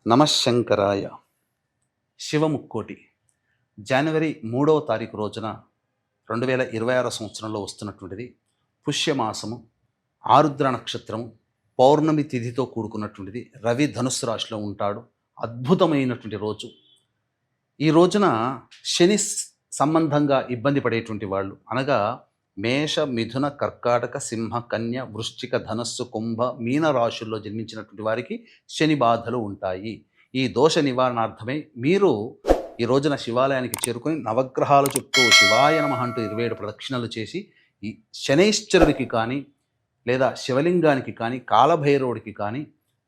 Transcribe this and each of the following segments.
నమశంకరాయ. శివముక్కోటి జనవరి 3వ తారీఖు రోజున 2026 సంవత్సరంలో వస్తున్నటువంటిది పుష్యమాసము, ఆరుద్ర నక్షత్రము, పౌర్ణమి తిథితో కూడుకున్నటువంటిది. రవి ధనుస్సు రాశిలో ఉంటాడు. అద్భుతమైనటువంటి రోజు. ఈ రోజున శని సంబంధంగా ఇబ్బంది పడేటువంటి వాళ్ళు అనగా మేష, మిథున, కర్కాటక, సింహ, కన్య, వృశ్చిక, ధనస్సు, కుంభ, మీన రాశుల్లో జన్మించినటువంటి వారికి శని బాధలు ఉంటాయి. ఈ దోష నివారణార్థమై మీరు ఈ రోజున శివాలయానికి చేరుకొని నవగ్రహాల చుట్టూ శివాయ నమః అంటూ 27 ప్రదక్షిణలు చేసి ఈ శనైశ్చరుడికి కానీ లేదా శివలింగానికి కానీ కాలభైరవుడికి కానీ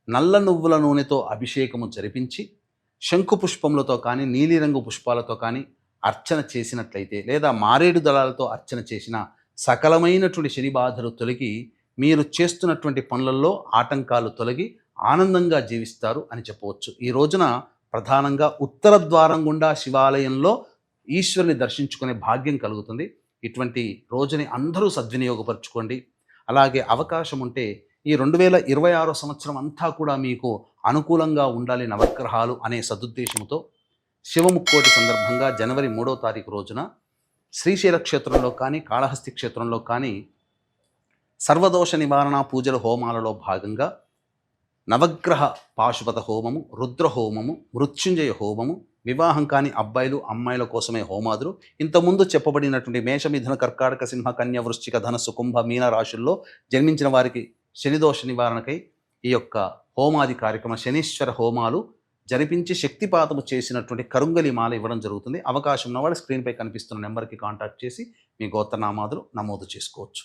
నల్ల నువ్వుల నూనెతో అభిషేకము జరిపించి శంకు పుష్పములతో కానీ నీలిరంగు పుష్పాలతో కానీ అర్చన చేసినట్లయితే లేదా మారేడు దళాలతో అర్చన చేసిన సకలమైనటువంటి శని బాధలు తొలగి మీరు చేస్తున్నటువంటి పనులలో ఆటంకాలు తొలగి ఆనందంగా జీవిస్తారు అని చెప్పవచ్చు. ఈ రోజున ప్రధానంగా ఉత్తర ద్వారం గుండా శివాలయంలో ఈశ్వరుని దర్శించుకునే భాగ్యం కలుగుతుంది. ఇటువంటి రోజుని అందరూ సద్వినియోగపరచుకోండి. అలాగే అవకాశం ఉంటే ఈ 2026 సంవత్సరం అంతా కూడా మీకు అనుకూలంగా ఉండాలి నవగ్రహాలు అనే సదుద్దేశంతో శివముక్కోటి సందర్భంగా జనవరి 3వ తారీఖు రోజున శ్రీశైల క్షేత్రంలో కానీ కాళహస్తి క్షేత్రంలో కానీ సర్వదోష నివారణ పూజల హోమాలలో భాగంగా నవగ్రహ పాశుపత హోమము, రుద్ర హోమము, మృత్యుంజయ హోమము, వివాహం కాని అబ్బాయిలు అమ్మాయిల కోసమే హోమాదులు, ఇంతకుముందు చెప్పబడినటువంటి మేష, మిథున, కర్కాటక, సింహ, కన్య, వృశ్చిక, ధనస్సు, కుంభ, మీన రాశుల్లో జన్మించిన వారికి శనిదోష నివారణకై ఈ యొక్క హోమాది కార్యక్రమ శనీశ్వర హోమాలు జరిపించి శక్తిపాతము చేసినటువంటి కరుంగలి మాల ఇవ్వడం జరుగుతుంది. అవకాశం ఉన్నవాడు స్క్రీన్పై కనిపిస్తున్న నెంబర్కి కాంటాక్ట్ చేసి మీ గోత్రనామాదులు నమోదు చేసుకోవచ్చు.